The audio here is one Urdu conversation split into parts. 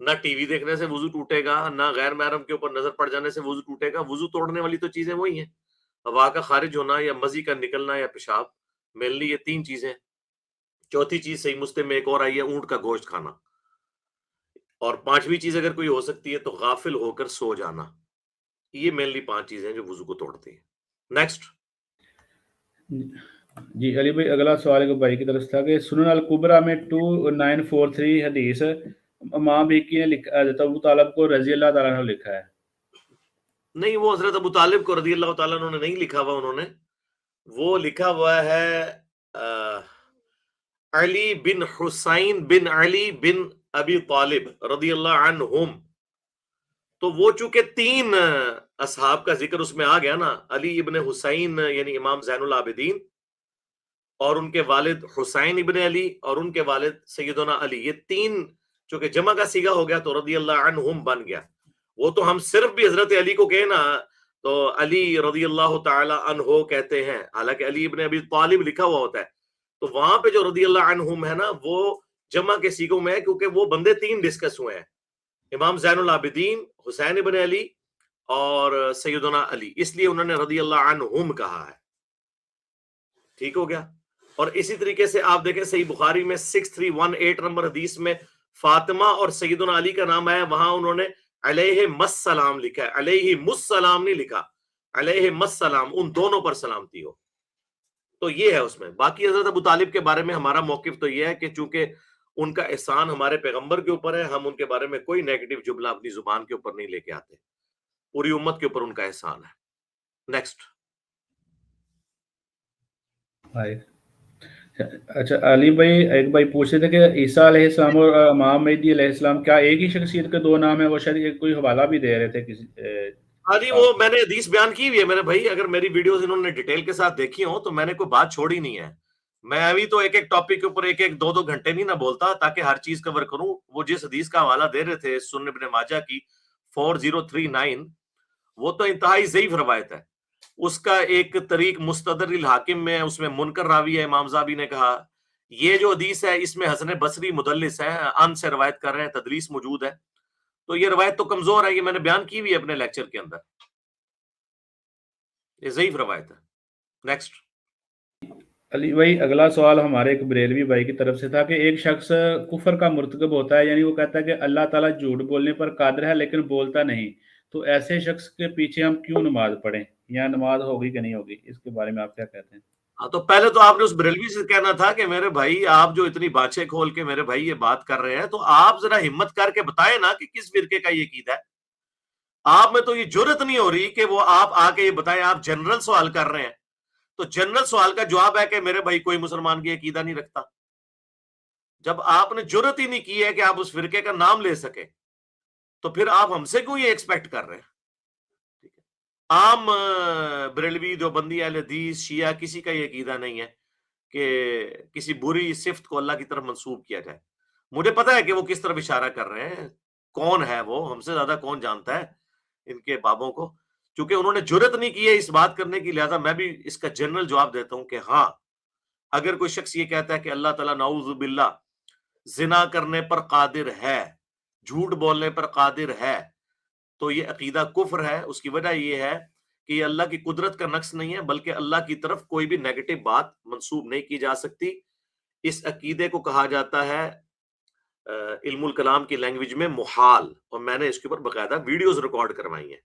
نہ ٹی وی دیکھنے سے وضو ٹوٹے گا، نہ غیر محرم کے اوپر نظر پڑ جانے سے وضو ٹوٹے گا. وضو توڑنے والی تو چیزیں وہی ہیں، ہوا کا خارج ہونا یا مزی کا نکلنا یا پیشاب، مینلی یہ 3 چیزیں. چوتھی چیز صحیح مسلم میں ایک اور آئی ہے، اونٹ کا گوشت کھانا. اور 5ویں چیز اگر کوئی ہو سکتی ہے تو غافل ہو کر سو جانا. یہ مینلی 5 چیزیں جو وضو کو توڑتی ہیں. نیکسٹ. جی علی بھائی اگلا سوال ایک بھائی کی طرف سے تھا کہ سنن الکبریٰ میں 2943 حدیث امام بھیکی نے لکھا، حضرت ابو طالب کو رضی اللہ تعالیٰ عنہ لکھا ہے. نہیں، وہ حضرت ابو طالب کو رضی اللہ تعالیٰ عنہ نے نہیں لکھا ہوا، انہوں نے وہ لکھا ہوا ہے علی بن حسین بن علی بن ابی طالب رضی اللہ عنہم. تو وہ چونکہ 3 اصحاب کا ذکر اس میں آ گیا نا، علی ابن حسین یعنی امام زین العابدین، اور ان کے والد حسین ابن علی، اور ان کے والد سیدنا علی، یہ 3 چونکہ جمع کا صیغہ ہو گیا تو رضی اللہ عنہم بن گیا. وہ تو ہم صرف بھی حضرت علی کو کہے نا تو علی رضی اللہ تعالی عنہ کہتے ہیں، حالانکہ علی ابن ابی طالب لکھا ہوا ہوتا ہے. تو وہاں پہ جو رضی اللہ عنہم ہے نا وہ جمع کے صیغوں میں ہے، کیونکہ وہ بندے 3 ڈسکس ہوئے ہیں، امام زین العابدین، حسین ابن علی اور سیدنا علی، اس لیے انہوں نے رضی اللہ عنہم کہا ہے. ٹھیک ہو گیا. اور اسی طریقے سے آپ دیکھیں صحیح بخاری میں 6318 نمبر حدیث میں فاطمہ اور سیدنا علی کا نام آیا، وہاں انہوں نے علیہ السلام لکھا ہے، علیہ السلام نہیں لکھا، علیہ السلام، ان دونوں پر سلامتی ہو. تو یہ ہے اس میں. باقی حضرت ابو طالب کے بارے میں ہمارا موقف تو یہ ہے کہ چونکہ ان کا احسان ہمارے پیغمبر کے اوپر ہے، ہم ان کے بارے میں کوئی نیگیٹو جملہ اپنی زبان کے اوپر نہیں لے کے آتے. پوری امت کے اوپر ان کا احسان ہے. نیکسٹ. اچھا علی بھائی ایک بھائی پوچھ رہے تھے کہ عیسیٰ علیہ السلام اور امام مہدی علیہ السلام کیا ایک ہی شخصیت کے 2 نام ہیں؟ وہ شاید کوئی حوالہ بھی دے رہے تھے کسی. ہاں جی، وہ میں نے حدیث بیان کی ہوئی ہے میرے بھائی، اگر میری ویڈیوز انہوں نے ڈیٹیل کے ساتھ دیکھی ہوں تو میں نے کوئی بات چھوڑی نہیں ہے. میں ابھی تو ایک ٹاپک کے اوپر 1-2 گھنٹے نہیں نہ بولتا تاکہ ہر چیز کور کروں. وہ جس حدیث کا حوالہ دے رہے تھے سنن ابن ماجہ کی 4039، وہ تو انتہائی ضعیف روایت ہے. اس کا ایک طریق مستدرک الحاکم میں، اس میں منکر راوی ہے، امام زابی نے کہا. یہ جو حدیث ہے اس میں حسن بصری مدلس ہے، ان سے روایت کر رہے ہیں، تدلیس موجود ہے. تو یہ روایت تو کمزور ہے، یہ میں نے بیان کی ہوئی ہے اپنے لیکچر کے اندر، یہ ضعیف روایت ہے. نیکسٹ. علی بھائی اگلا سوال ہمارے ایک بریلوی بھائی کی طرف سے تھا کہ ایک شخص کفر کا مرتکب ہوتا ہے، یعنی وہ کہتا ہے کہ اللہ تعالیٰ جھوٹ بولنے پر قادر ہے لیکن بولتا نہیں، تو ایسے شخص کے پیچھے ہم کیوں نماز پڑھیں، یا نماز ہوگی کہ نہیں ہوگی؟ اس کے بارے میں آپ کیا کہتے ہیں؟ تو پہلے تو آپ نے اس بریلوی سے کہنا تھا کہ میرے بھائی آپ جو اتنی باتیں کھول کے میرے بھائی یہ بات کر رہے ہیں تو آپ ذرا ہمت کر کے بتائیں نا کہ کس فرقے کا یہ عقیدہ ہے. آپ میں تو یہ جرت نہیں ہو رہی کہ وہ آپ آ کے یہ بتائیں. آپ جنرل سوال کر رہے ہیں، تو جنرل سوال کا جواب ہے کہ میرے بھائی کوئی مسلمان کی عقیدہ نہیں رکھتا. جب آپ نے جرت ہی نہیں کی ہے کہ آپ اس فرقے کا نام لے سکے تو پھر آپ ہم سے کیوں یہ ایکسپیکٹ کر رہے ہیں؟ عام بریلوی دیوبندی اہل حدیث شیعہ کسی کا یہ عقیدہ نہیں ہے کہ کسی بری صفت کو اللہ کی طرف منسوب کیا جائے. مجھے پتا ہے کہ وہ کس طرف اشارہ کر رہے ہیں، کون ہے وہ، ہم سے زیادہ کون جانتا ہے ان کے بابوں کو. چونکہ انہوں نے جرت نہیں کی ہے اس بات کرنے کی، لہذا میں بھی اس کا جنرل جواب دیتا ہوں کہ ہاں، اگر کوئی شخص یہ کہتا ہے کہ اللہ تعالیٰ نعوذ باللہ زنا کرنے پر قادر ہے، جھوٹ بولنے پر قادر ہے، تو یہ عقیدہ کفر ہے. اس کی وجہ یہ ہے کہ یہ اللہ کی قدرت کا نقص نہیں ہے، بلکہ اللہ کی طرف کوئی بھی نیگیٹو بات منسوب نہیں کی جا سکتی. اس عقیدے کو کہا جاتا ہے علم الکلام کی لینگویج میں محال، اور میں نے اس کے اوپر باقاعدہ ویڈیوز ریکارڈ کروائی ہیں.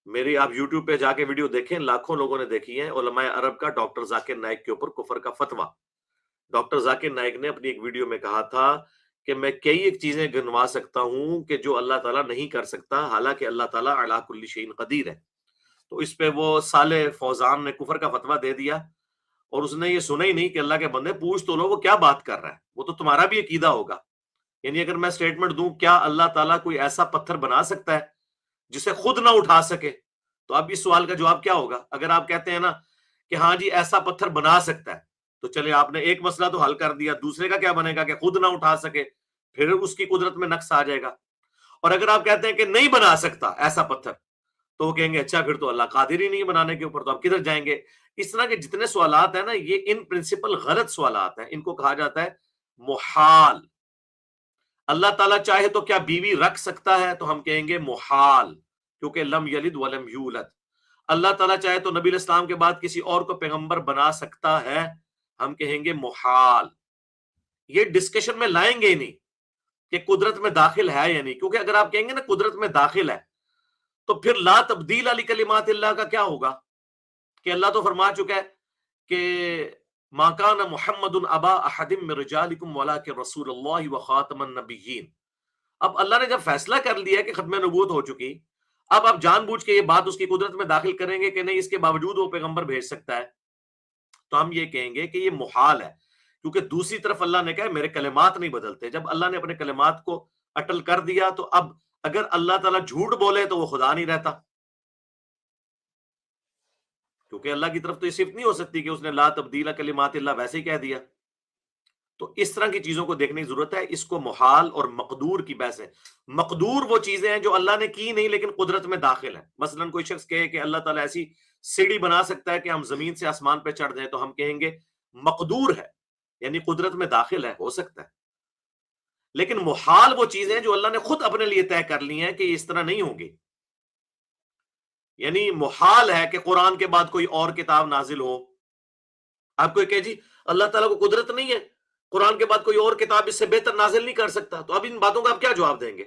میری آپ یوٹیوب پہ جا کے ویڈیو دیکھیں، لاکھوں لوگوں نے دیکھی ہے. علماء عرب کا ڈاکٹر ذاکر نائک کے اوپر کفر کا فتویٰ، ڈاکٹر ذاکر نائک نے اپنی ایک ویڈیو میں کہا تھا کہ میں کئی ایک چیزیں گنوا سکتا ہوں کہ جو اللہ تعالیٰ نہیں کر سکتا، حالانکہ اللہ تعالیٰ علی کل شیء قدیر ہے. تو اس پہ وہ صالح فوزان نے کفر کا فتویٰ دے دیا، اور اس نے یہ سنا ہی نہیں کہ اللہ کے بندے پوچھ تو لو وہ کیا بات کر رہا ہے، وہ تو تمہارا بھی عقیدہ ہوگا. یعنی اگر میں سٹیٹمنٹ دوں کیا اللہ تعالیٰ کوئی ایسا پتھر بنا سکتا ہے جسے خود نہ اٹھا سکے، تو اب اس سوال کا جواب کیا ہوگا؟ اگر آپ کہتے ہیں نا کہ ہاں جی ایسا پتھر بنا سکتا ہے، تو چلے آپ نے ایک مسئلہ تو حل کر دیا، دوسرے کا کیا بنے گا کہ خود نہ اٹھا سکے، پھر اس کی قدرت میں نقص آ جائے گا. اور اگر آپ کہتے ہیں کہ نہیں بنا سکتا ایسا پتھر، تو وہ کہیں گے اچھا پھر تو اللہ قادر ہی نہیں بنانے کے اوپر، تو آپ کدھر جائیں گے؟ اس طرح کے جتنے سوالات ہیں نا یہ ان پرنسپل غلط سوالات ہیں، ان کو کہا جاتا ہے محال. اللہ تعالیٰ چاہے تو کیا بیوی رکھ سکتا ہے؟ تو ہم کہیں گے محال، کیونکہ لم یلد ولم یولد۔ اللہ تعالیٰ چاہے تو نبی علیہ السلام کے بعد کسی اور کو پیغمبر بنا سکتا ہے؟ ہم کہیں گے محال۔ یہ ڈسکشن میں لائیں گے ہی نہیں کہ قدرت میں داخل ہے یا نہیں، کیونکہ اگر آپ کہیں گے نا قدرت میں داخل ہے تو پھر لا تبدیل لکلمات اللہ کا کیا ہوگا؟ کہ اللہ تو فرما چکا ہے کہ ما کان محمد ابا احد من رجالکم ولکن رسول اللہ وخاتم النبیین۔ اب اللہ نے جب فیصلہ کر لیا کہ ختم نبوت ہو چکی، اب آپ جان بوجھ کے یہ بات اس کی قدرت میں داخل کریں گے کہ نہیں اس کے باوجود وہ پیغمبر بھیج سکتا ہے، تو ہم یہ کہیں گے کہ یہ محال ہے، کیونکہ دوسری طرف اللہ نے کہا میرے کلمات نہیں بدلتے۔ جب اللہ نے اپنے کلمات کو اٹل کر دیا تو اب اگر اللہ تعالیٰ جھوٹ بولے تو وہ خدا نہیں رہتا، کیونکہ اللہ کی طرف تو یہ صفت نہیں ہو سکتی کہ اس نے لا تبدیل کلمات اللہ ویسے ہی کہہ دیا۔ تو اس طرح کی چیزوں کو دیکھنے کی ضرورت ہے۔ اس کو محال اور مقدور کی بحث ہے۔ مقدور وہ چیزیں ہیں جو اللہ نے کی نہیں لیکن قدرت میں داخل ہیں۔ مثلا کوئی شخص کہے کہ اللہ تعالیٰ ایسی سیڑھی بنا سکتا ہے کہ ہم زمین سے آسمان پہ چڑھ جائیں، تو ہم کہیں گے مقدور ہے، یعنی قدرت میں داخل ہے، ہو سکتا ہے۔ لیکن محال وہ چیزیں ہیں جو اللہ نے خود اپنے لیے طے کر لی ہیں کہ یہ اس طرح نہیں ہوں گی۔ یعنی محال ہے کہ قرآن کے بعد کوئی اور کتاب نازل ہو۔ آپ کو کہ جی اللہ تعالیٰ کو قدرت نہیں ہے، قرآن کے بعد کوئی اور کتاب اس سے بہتر نازل نہیں کر سکتا، تو اب ان باتوں کا آپ کیا جواب دیں گے؟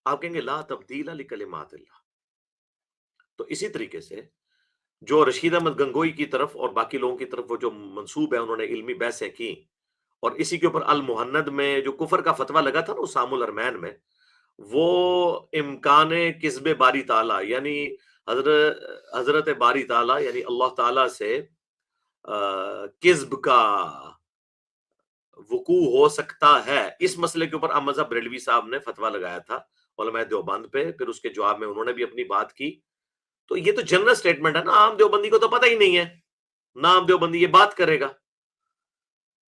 آپ کہیں گے لا تبدیل لکلمات اللہ۔ تو اسی طریقے سے جو رشید احمد گنگوئی کی طرف اور باقی لوگوں کی طرف وہ جو منسوب ہے، انہوں نے علمی بحثیں کی، اور اسی کے اوپر المہند میں جو کفر کا فتویٰ لگا تھا نا اسام الارمین میں، وہ امکان کذب باری تعالیٰ، یعنی حضرت باری تعالیٰ یعنی اللہ تعالیٰ سے کذب کا وقوع ہو سکتا ہے، اس مسئلے کے اوپر احمد بریلوی صاحب نے فتویٰ لگایا تھا علماء دیوبند پہ، پھر اس کے جواب میں انہوں نے بھی اپنی بات کی۔ تو یہ تو جنرل سٹیٹمنٹ ہے نا، عام دیوبندی کو تو پتہ ہی نہیں ہے، نہ عام دیوبندی یہ بات کرے گا۔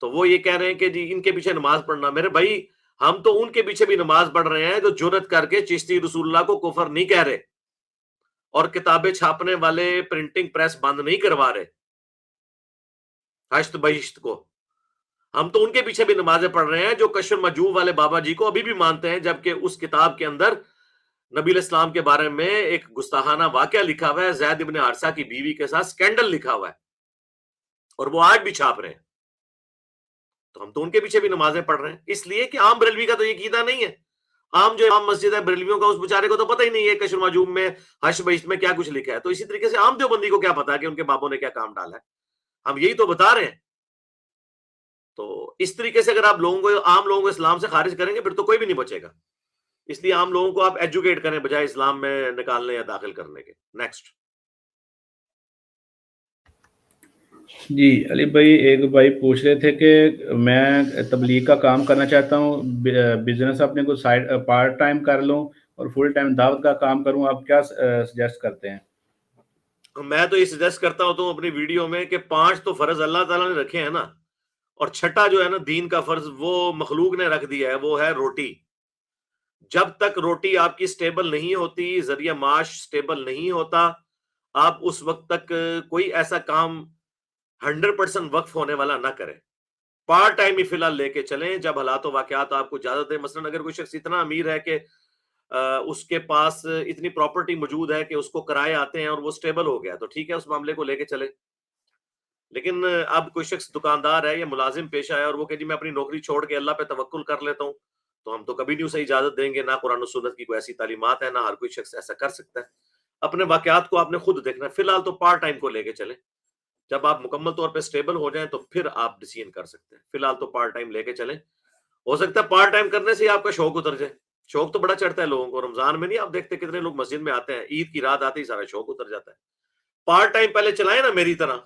تو وہ یہ کہہ رہے ہیں کہ جی ان کے پیچھے نماز پڑھنا، میرے بھائی ہم تو ان کے پیچھے بھی نماز پڑھ رہے ہیں جو جرت کر کے چشتی رسول اللہ کو کفر نہیں کہہ رہے اور کتابیں چھاپنے والے پرنٹنگ پریس بند نہیں کروا رہے ہشت بہشت کو۔ ہم تو ان کے پیچھے بھی نمازیں پڑھ رہے ہیں جو کشف المحجوب والے بابا جی کو ابھی بھی مانتے ہیں، جبکہ اس کتاب کے اندر نبی علیہ السلام کے بارے میں ایک گستاخانہ واقعہ لکھا ہوا ہے، زید ابن حارثہ کی بیوی کے ساتھ سکینڈل لکھا ہوا ہے، اور وہ آج بھی چھاپ رہے ہیں۔ تو ہم تو ان کے پیچھے بھی نمازیں پڑھ رہے ہیں، اس لیے کہ عام بریلوی کا تو یہ عقیدہ نہیں ہے۔ عام جو امام مسجد ہے بریلویوں کا، اس بیچارے کو تو پتہ ہی نہیں ہے کشف المحجوب میں حشر بہشت میں کیا کچھ لکھا ہے۔ تو اسی طریقے سے عام دیوبندی کو کیا پتا کہ ان کے بابوں نے کیا کام ڈالا ہے؟ ہم یہی تو بتا رہے ہیں۔ تو اس طریقے سے اگر آپ عام لوگوں کو اسلام سے خارج کریں گے پھر تو کوئی بھی نہیں بچے گا۔ اس لیے عام لوگوں کو آپ ایجوکیٹ کریں بجائے اسلام میں نکالنے یا داخل کرنے کے۔ نیکسٹ جی علی بھائی، ایک بھائی پوچھ رہے تھے کہ میں تبلیغ کا کام کرنا چاہتا ہوں، بزنس اپنے کو سائڈ پارٹ ٹائم کر لوں اور فل ٹائم دعوت کا کام کروں، آپ کیا سجیسٹ کرتے ہیں؟ میں تو یہ سجیسٹ کرتا ہوتا ہوں اپنی ویڈیو میں کہ 5 تو فرض اللہ تعالیٰ نے رکھے ہیں نا، اور چھٹا جو ہے نا دین کا فرض وہ مخلوق نے رکھ دیا ہے، وہ ہے روٹی۔ جب تک روٹی آپ کی سٹیبل نہیں ہوتی، ذریعہ معاش سٹیبل نہیں ہوتا، آپ اس وقت تک کوئی ایسا کام 100% وقف ہونے والا نہ کریں۔ پارٹ ٹائم ہی فی الحال لے کے چلیں، جب حالات و واقعات آپ کو اجازت دیں۔ مثلا اگر کوئی شخص اتنا امیر ہے کہ اس کے پاس اتنی پراپرٹی موجود ہے کہ اس کو کرائے آتے ہیں اور وہ سٹیبل ہو گیا، تو ٹھیک ہے، اس معاملے کو لے کے چلے۔ لیکن اب کوئی شخص دکاندار ہے یا ملازم پیشہ ہے اور وہ کہ جی میں اپنی نوکری چھوڑ کے اللہ پہ توکل کر لیتا ہوں، تو ہم تو کبھی نہیں اسے اجازت دیں گے، نہ قرآن و سنت کی کوئی ایسی تعلیمات ہے، نہ ہر کوئی شخص ایسا کر سکتا ہے۔ اپنے واقعات کو آپ نے خود دیکھنا ہے۔ فی الحال تو پارٹ ٹائم کو لے کے چلیں، جب آپ مکمل طور پہ سٹیبل ہو جائیں تو پھر آپ ڈیسیژن کر سکتے ہیں۔ فی الحال تو پارٹ ٹائم لے کے چلیں، ہو سکتا ہے پارٹ ٹائم کرنے سے آپ کا شوق اتر جائے۔ شوق تو بڑا چڑھتا ہے لوگوں کو، رمضان میں نہیں آپ دیکھتے کتنے لوگ مسجد میں آتے ہیں، عید کی رات آتے ہی سارا شوق اتر جاتا ہے۔ پارٹ ٹائم پہلے چلائیں نا میری طرح۔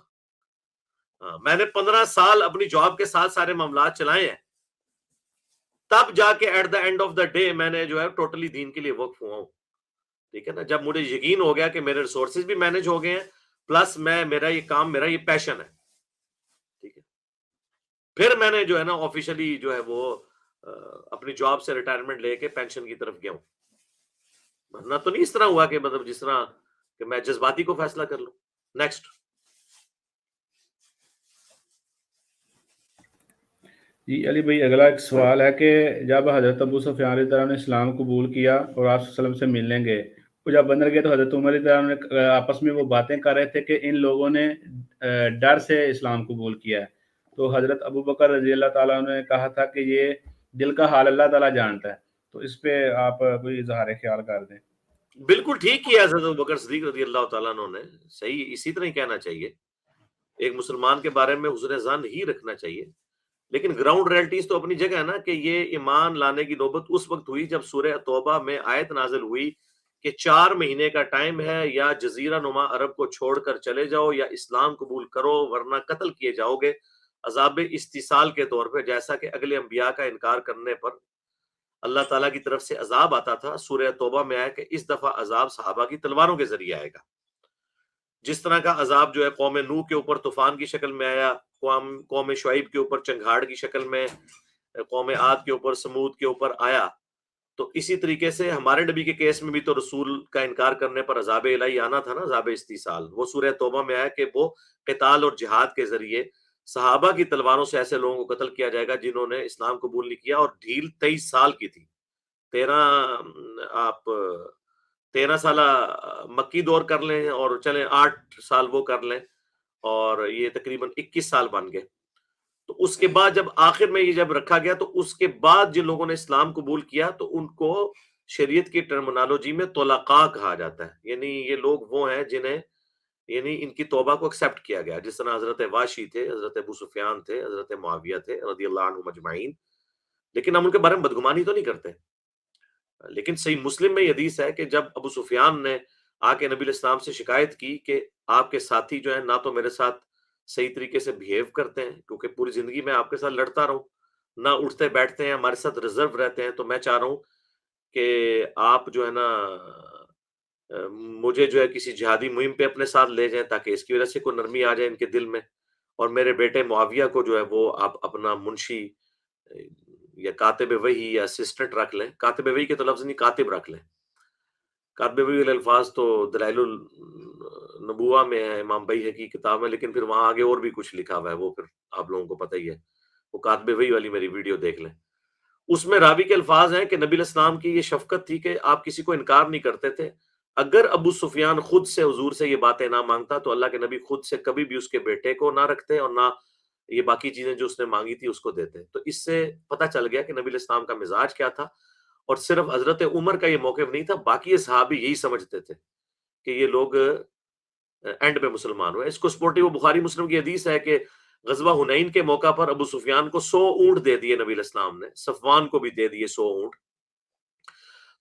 میں نے 15 سال اپنی جاب کے ساتھ سارے معاملات چلائے ہیں، تب جا کے at the end of the day میں نے جو ہے ٹوٹلی دین کے لیے وقف ہوا ہوں، ٹھیک ہے نا۔ جب مجھے یقین ہو گیا کہ میرے ریسورسز بھی مینج ہو گئے ہیں، پلس میرا یہ کام، میرا یہ پیشن ہے، ٹھیک ہے، پھر میں نے جو ہے نا آفیشلی جو ہے وہ اپنی جاب سے ریٹائرمنٹ لے کے پینشن کی طرف گیا ہوں۔ ورنہ تو نہیں اس طرح ہوا کہ مطلب جس طرح کہ میں جذباتی کو فیصلہ کر لوں۔ نیکسٹ جی علی بھائی، اگلا ایک سوال ہے کہ جب حضرت ابو سفیان رضی اللہ عنہ نے اسلام قبول کیا اور آپ صلی اللہ علیہ وسلم سے ملنے گئے، وہ جب اندر گئے تو حضرت عمر رضی اللہ عنہ نے آپس میں وہ باتیں کر رہے تھے کہ ان لوگوں نے ڈر سے اسلام قبول کیا ہے، تو حضرت ابو بکر رضی اللہ تعالیٰ عنہ نے کہا تھا کہ یہ دل کا حال اللہ تعالیٰ جانتا ہے، تو اس پہ آپ کوئی اظہار خیال کر دیں۔ بالکل ٹھیک کیا حضرت ابوبکر صدیق رضی اللہ تعالیٰ عنہ نے، صحیح، اسی طرح ہی کہنا چاہیے، ایک مسلمان کے بارے میں حسن ظن ہی رکھنا چاہیے، لیکن گراؤنڈ ریئلٹیز تو اپنی جگہ ہے نا، کہ یہ ایمان لانے کی نوبت اس وقت ہوئی جب سورہ توبہ میں آیت نازل ہوئی کہ 4 مہینے کا ٹائم ہے، یا جزیرہ نما عرب کو چھوڑ کر چلے جاؤ یا اسلام قبول کرو ورنہ قتل کیے جاؤ گے عذاب استیصال کے طور پہ، جیسا کہ اگلے انبیاء کا انکار کرنے پر اللہ تعالیٰ کی طرف سے عذاب آتا تھا۔ سورہ توبہ میں آیا کہ اس دفعہ عذاب صحابہ کی تلواروں کے ذریعے آئے گا، جس طرح کا عذاب جو ہے قوم نوح کے اوپر طوفان کی شکل میں آیا، قوم شعیب کے اوپر چنگھاڑ کی شکل میں، قوم عاد کے اوپر، سمود کے اوپر آیا، تو اسی طریقے سے ہمارے نبی کے کیس میں بھی تو رسول کا انکار کرنے پر عذاب الہی آنا تھا نا، عذاب استیصال، وہ سورہ توبہ میں آیا کہ وہ قتال اور جہاد کے ذریعے صحابہ کی تلواروں سے ایسے لوگوں کو قتل کیا جائے گا جنہوں نے اسلام قبول نہیں کیا، اور ڈھیل 23 سال کی تھی۔ 13 سالہ مکی دور کر لیں اور چلیں 8 سال وہ کر لیں، اور یہ تقریباً 21 سال بن گئے۔ تو اس کے بعد جب آخر میں یہ جب رکھا گیا، تو اس کے بعد جن لوگوں نے اسلام قبول کیا تو ان کو شریعت کی ٹرمنالوجی میں طلقاء کہا جاتا ہے، یعنی یہ لوگ وہ ہیں جنہیں، یعنی ان کی توبہ کو ایکسیپٹ کیا گیا، جس طرح حضرت واشی تھے، حضرت ابو سفیان تھے، حضرت معاویہ تھے رضی اللہ عنہم اجمعین، لیکن ہم ان کے بارے میں بدگمانی تو نہیں کرتے۔ لیکن صحیح مسلم میں یہ حدیث ہے کہ جب ابو سفیان نے آ کے نبی الاسلام سے شکایت کی کہ آپ کے ساتھی جو ہیں نہ تو میرے ساتھ صحیح طریقے سے بہیو کرتے ہیں، کیونکہ پوری زندگی میں آپ کے ساتھ لڑتا رہوں، نہ اٹھتے بیٹھتے ہیں، ہمارے ساتھ ریزرو رہتے ہیں، تو میں چاہ رہا ہوں کہ آپ جو ہے نا مجھے جو ہے کسی جہادی مہم پہ اپنے ساتھ لے جائیں تاکہ اس کی وجہ سے کوئی نرمی آ جائے ان کے دل میں، اور میرے بیٹے معاویہ کو جو ہے وہ آپ اپنا منشی یا کاتب وحی یا اسسٹنٹ رکھ لیں۔ کاتب وحی کے تو لفظ نہیں، کاتب رکھ لیں۔ کاتب وحی والے الفاظ تو دلائل النبوہ میں ہے، امام بیہقی کی کتاب میں، لیکن پھر وہاں آگے اور بھی کچھ لکھا ہوا ہے، وہ پھر آپ لوگوں کو پتہ ہی ہے، وہ کاتب وحی والی میری ویڈیو دیکھ لیں۔ اس میں راوی کے الفاظ ہیں کہ نبی علیہ السلام کی یہ شفقت تھی کہ آپ کسی کو انکار نہیں کرتے تھے۔ اگر ابو سفیان خود سے حضور سے یہ باتیں نہ مانگتا تو اللہ کے نبی خود سے کبھی بھی اس کے بیٹے کو نہ رکھتے اور نہ یہ باقی چیزیں جو اس نے مانگی تھی اس کو دیتے۔ تو اس سے پتہ چل گیا کہ نبی علیہ السلام کا مزاج کیا تھا، اور صرف حضرت عمر کا یہ موقف نہیں تھا، باقی صحابی یہی سمجھتے تھے کہ یہ لوگ اینڈ میں مسلمان ہوئے۔ اس کو سپورٹی وہ بخاری مسلم کی حدیث ہے کہ غزوہ حنین کے موقع پر ابو سفیان کو 100 اونٹ دے دیے نبی علیہ السلام نے، صفوان کو بھی دے دیے 100 اونٹ۔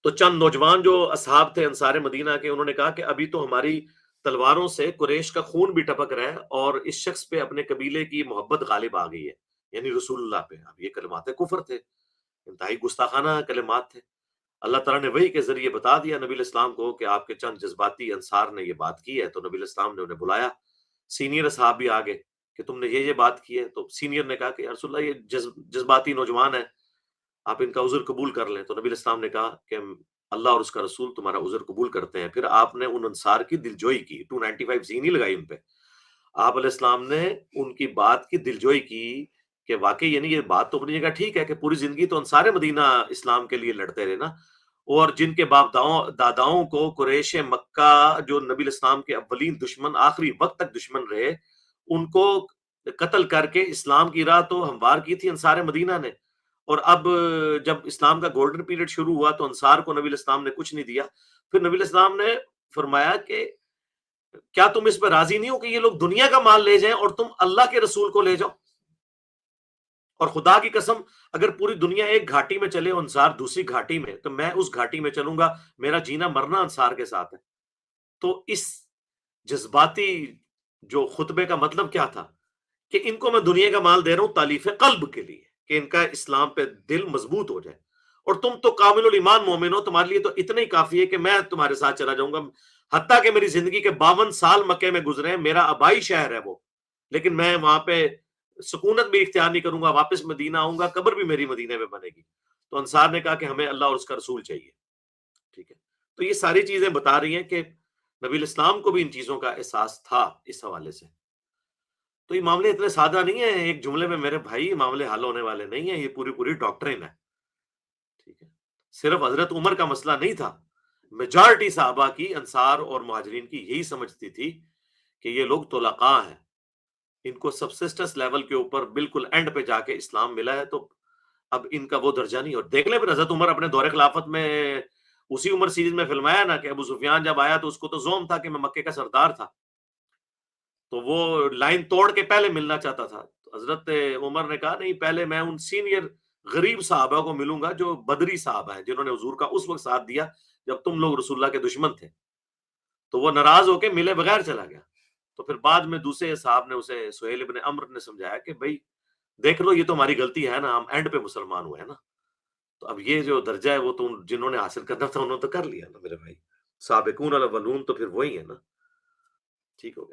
تو چند نوجوان جو اصحاب تھے انصار مدینہ کے، انہوں نے کہا کہ ابھی تو ہماری تلواروں سے قریش کا خون بھی ٹپک رہا ہے، اور اس شخص پہ اپنے قبیلے کی محبت غالب آ گئی ہے، یعنی رسول اللہ پہ۔ اب یہ کلمات کفر تھے، انتہائی گستاخانہ کلمات تھے۔ اللہ تعالیٰ نے وحی کے ذریعے بتا دیا نبی علیہ السلام کو کہ آپ کے چند جذباتی انصار نے یہ بات کی ہے، تو نبی علیہ السلام نے انہیں بلایا، سینئر اصحاب بھی آگے کہ تم نے یہ بات کی ہے، تو سینئر نے کہا کہ یا رسول اللہ یہ جذباتی نوجوان ہے، آپ ان کا عذر قبول کر لیں۔ تو نبی علیہ السلام نے کہا کہ اللہ اور اس کا رسول تمہارا عذر قبول کرتے ہیں۔ پھر آپ نے ان انصار کی دلجوئی کی، 295 زینی لگائی ان پہ۔ آپ علیہ السلام نے ان کی بات کی دلجوئی کی کہ واقعی یعنی یہ بات تو اپنی جگہ ٹھیک ہے کہ پوری زندگی تو انصار مدینہ اسلام کے لیے لڑتے رہے نا، اور جن کے باپ داداؤں کو قریش مکہ جو نبی علیہ السلام کے اولین دشمن، آخری وقت تک دشمن رہے، ان کو قتل کر کے اسلام کی راہ تو ہموار کی تھی انصار مدینہ نے۔ اور اب جب اسلام کا گولڈن پیریڈ شروع ہوا تو انصار کو نبی علیہ السلام نے کچھ نہیں دیا۔ پھر نبی علیہ السلام نے فرمایا کہ کیا تم اس پہ راضی نہیں ہو کہ یہ لوگ دنیا کا مال لے جائیں اور تم اللہ کے رسول کو لے جاؤ؟ اور خدا کی قسم اگر پوری دنیا ایک گھاٹی میں چلے انصار دوسری گھاٹی میں، تو میں اس گھاٹی میں چلوں گا، میرا جینا مرنا انصار کے ساتھ ہے۔ تو اس جذباتی جو خطبے کا مطلب کیا تھا کہ ان کو میں دنیا کا مال دے رہا ہوں تالیف قلب کے لیے، کہ ان کا اسلام پہ دل مضبوط ہو جائے، اور تم تو کامل الایمان مومن ہو، تمہارے لیے تو اتنا ہی کافی ہے کہ میں تمہارے ساتھ چلا جاؤں گا، حتیٰ کہ میری زندگی کے 52 سال مکے میں گزرے ہیں، میرا آبائی شہر ہے وہ، لیکن میں وہاں پہ سکونت بھی اختیار نہیں کروں گا، واپس مدینہ آؤں گا، قبر بھی میری مدینہ میں بنے گی۔ تو انصار نے کہا کہ ہمیں اللہ اور اس کا رسول چاہیے۔ ٹھیک ہے، تو یہ ساری چیزیں بتا رہی ہیں کہ نبی الاسلام کو بھی ان چیزوں کا احساس تھا اس حوالے سے۔ تو یہ معاملے اتنے سادہ نہیں ہے ایک جملے میں میرے بھائی، یہ معاملے حل ہونے والے نہیں ہیں، یہ پوری ڈاکٹرین ہے. ٹھیک ہے، صرف حضرت عمر کا مسئلہ نہیں تھا، میجارٹی صحابہ کی، انصار اور مہاجرین کی یہی سمجھتی تھی کہ یہ لوگ طلقاء ہیں، ان کو سبسسٹنس لیول کے اوپر بالکل اینڈ پہ جا کے اسلام ملا ہے، تو اب ان کا وہ درجہ نہیں. اور دیکھ لیں پھر حضرت عمر اپنے دور خلافت میں اسی عمر سیریز میں فلمایا نا کہ ابو سفیان جب آیا تو اس کو تو زوم تھا کہ میں مکے کا سردار تھا، تو وہ لائن توڑ کے پہلے ملنا چاہتا تھا. تو حضرت عمر نے کہا نہیں، پہلے میں ان سینئر غریب صحابہ کو ملوں گا جو بدری صحابہ ہیں، جنہوں نے حضور کا اس وقت ساتھ دیا جب تم لوگ رسول اللہ کے دشمن تھے. تو وہ ناراض ہو کے ملے بغیر چلا گیا. تو پھر بعد میں دوسرے صاحب نے اسے، سہیل ابن عمرو نے سمجھایا کہ بھائی دیکھ لو، یہ تو ہماری غلطی ہے نا، ہم اینڈ پہ مسلمان ہوئے ہیں نا. تو اب یہ جو درجہ ہے وہ تو جنہوں نے حاصل کرنا تھا انہوں نے تو کر لیا نا میرے بھائی. سابقون الاولون تو پھر وہی ہے نا. ٹھیک ہو گیا.